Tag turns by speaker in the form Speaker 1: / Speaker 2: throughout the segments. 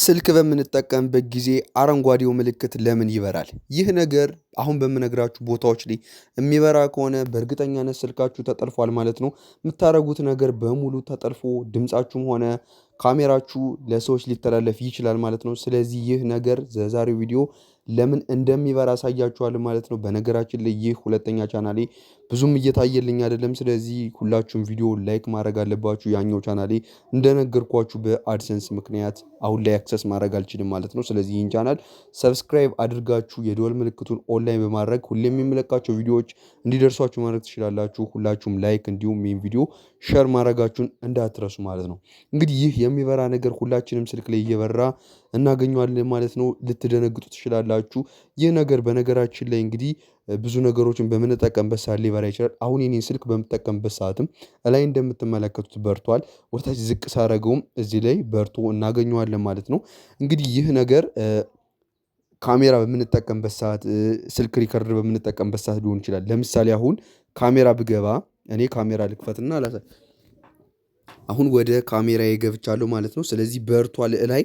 Speaker 1: ስልክ በምንጠቀምበት ጊዜ አረንጓዴው ምልክት ለምን ይበራል? ይህ ነገር አሁን በምነግራችሁ ቦታዎች ላይ የሚበራ ከሆነ በእርግጠኛነት ስልካችሁ ተጠልፏል ማለት ነው። የምታደርጉት ነገር በሙሉ ተጠልፎ ድምፃችሁም ሆነ ካሜራችሁ ለሰዎች ሊተላለፍ ይችላል ማለት ነው። ስለዚህ ይህ ነገር በዛሬው ቪዲዮ ለምን እንደሚበራ አሳያችኋለሁ ማለት ነው። በነገራችን ላይ ይህ ሁለተኛ ቻናሌ ብዙም እየታየልኝ አይደለም። ስለዚህ ሁላችሁም ቪዲዮ ላይክ ማድረግ አለባችሁ። ያኛው ቻናሌ እንደነገርኳችሁ በአድሰንስ ምክንያት አሁን ላይ አክሰስ ማድረግ አልችልም ማለት ነው። ስለዚህ ይህን ቻናል ሰብስክራይብ አድርጋችሁ የደወል ምልክቱን ኦንላይን በማድረግ ሁሌም የሚለቃቸው ቪዲዮዎች እንዲደርሷችሁ ማድረግ ትችላላችሁ። ሁላችሁም ላይክ እንዲሁም ይህን ቪዲዮ ሼር ማድረጋችሁን እንዳትረሱ ማለት ነው። እንግዲህ ይህ የሚበራ ነገር ሁላችንም ስልክ ላይ እየበራ እናገኘዋለን ማለት ነው። ልትደነግጡ ትችላላችሁ። ይህ ነገር በነገራችን ላይ እንግዲህ ብዙ ነገሮችን በምንጠቀምበት ሰዓት ሊበራ ይችላል። አሁን የኔን ስልክ በምጠቀምበት ሰዓትም ላይ እንደምትመለከቱት በርቷል። ወደታች ዝቅ ሳረገውም እዚህ ላይ በርቶ እናገኘዋለን ማለት ነው። እንግዲህ ይህ ነገር ካሜራ በምንጠቀምበት ሰዓት ስልክ ሪከርድ በምንጠቀምበት ሰዓት ሊሆን ይችላል። ለምሳሌ አሁን ካሜራ ብገባ እኔ ካሜራ ልክፈትና አሁን ወደ ካሜራዬ ገብቻለሁ ማለት ነው። ስለዚህ በርቷል ላይ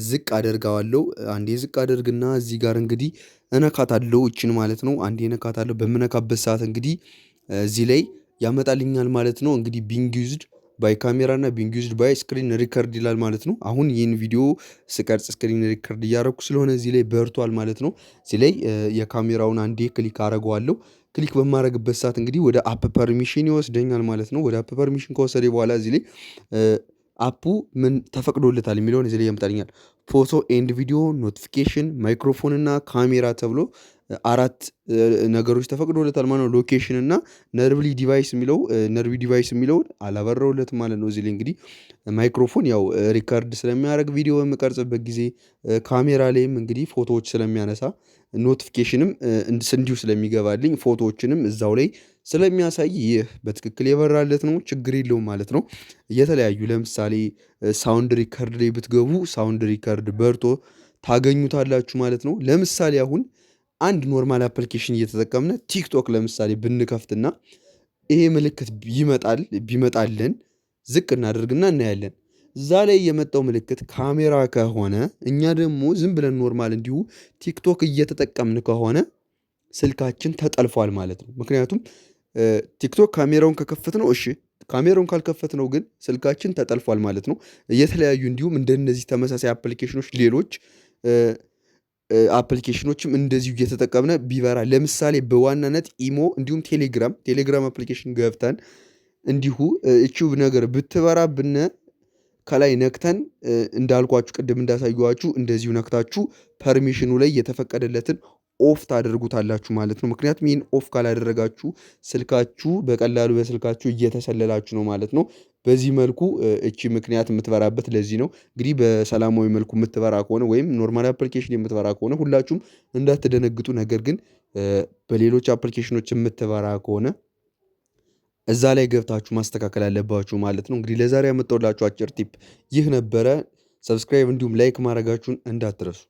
Speaker 1: ዝቅ አደርጋዋለሁ። አንዴ ዝቅ አደርግና እዚህ ጋር እንግዲህ እነካታለሁ እቺን ማለት ነው። አንዴ እነካታለሁ። በምነካበት ሰዓት እንግዲህ እዚህ ላይ ያመጣልኛል ማለት ነው። እንግዲህ ቢንግ ዩዝድ ባይ ካሜራ እና ቢንግ ዩዝድ ባይ ስክሪን ሪከርድ ይላል ማለት ነው። አሁን ይህን ቪዲዮ ስቀርጽ ስክሪን ሪከርድ እያደረኩ ስለሆነ እዚህ ላይ በርቷል ማለት ነው። እዚህ ላይ የካሜራውን አንዴ ክሊክ አደርገዋለሁ። ክሊክ በማድረግበት ሰዓት እንግዲህ ወደ አፕ ፐርሚሽን ይወስደኛል ማለት ነው። ወደ አፕ ፐርሚሽን ከወሰደ በኋላ እዚህ ላይ አፑ ምን ተፈቅዶለታል የሚለውን እዚህ ላይ ያመጣልኛል። ፎቶ ኤንድ ቪዲዮ፣ ኖቲፊኬሽን፣ ማይክሮፎን እና ካሜራ ተብሎ አራት ነገሮች ተፈቅዶለታል ማለት ነው። ሎኬሽን እና ነርቭሊ ዲቫይስ የሚለውን አላበራውለትም ማለት ነው። እዚህ ላይ እንግዲህ ማይክሮፎን ያው ሪከርድ ስለሚያደርግ ቪዲዮ በምቀርጽበት ጊዜ፣ ካሜራ ላይም እንግዲህ ፎቶዎች ስለሚያነሳ፣ ኖቲፊኬሽንም እንዲሁ ስለሚገባልኝ ፎቶዎችንም እዛው ላይ ስለሚያሳይ ይህ በትክክል የበራለት ነው። ችግር የለውም ማለት ነው። የተለያዩ ለምሳሌ ሳውንድ ሪከርድ ላይ ብትገቡ ሳውንድ ሪከርድ በርቶ ታገኙታላችሁ ማለት ነው። ለምሳሌ አሁን አንድ ኖርማል አፕሊኬሽን እየተጠቀምነ ቲክቶክ ለምሳሌ ብንከፍትና ይሄ ምልክት ቢመጣልን ዝቅ እናደርግና እናያለን። እዛ ላይ የመጣው ምልክት ካሜራ ከሆነ እኛ ደግሞ ዝም ብለን ኖርማል እንዲሁ ቲክቶክ እየተጠቀምን ከሆነ ስልካችን ተጠልፏል ማለት ነው። ምክንያቱም ቲክቶክ ካሜራውን ከከፈት ነው እሺ፣ ካሜራውን ካልከፈት ነው ግን ስልካችን ተጠልፏል ማለት ነው። የተለያዩ እንዲሁም እንደነዚህ ተመሳሳይ አፕሊኬሽኖች ሌሎች አፕሊኬሽኖችም እንደዚሁ እየተጠቀምነ ቢበራ ለምሳሌ በዋናነት ኢሞ እንዲሁም ቴሌግራም አፕሊኬሽን ገብተን እንዲሁ እቺው ነገር ብትበራ ብነ ከላይ ነክተን እንዳልኳችሁ ቅድም እንዳሳየኋችሁ እንደዚሁ ነክታችሁ ፐርሚሽኑ ላይ የተፈቀደለትን ኦፍ ታደርጉታላችሁ ማለት ነው። ምክንያቱም ይህን ኦፍ ካላደረጋችሁ ስልካችሁ በቀላሉ በስልካችሁ እየተሰለላችሁ ነው ማለት ነው። በዚህ መልኩ እቺ ምክንያት የምትበራበት ለዚህ ነው። እንግዲህ በሰላማዊ መልኩ የምትበራ ከሆነ ወይም ኖርማል አፕሊኬሽን የምትበራ ከሆነ ሁላችሁም እንዳትደነግጡ። ነገር ግን በሌሎች አፕሊኬሽኖች የምትበራ ከሆነ እዛ ላይ ገብታችሁ ማስተካከል አለባችሁ ማለት ነው። እንግዲህ ለዛሬ ያመጣሁላችሁ አጭር ቲፕ ይህ ነበረ። ሰብስክራይብ እንዲሁም ላይክ ማድረጋችሁን እንዳትረሱ።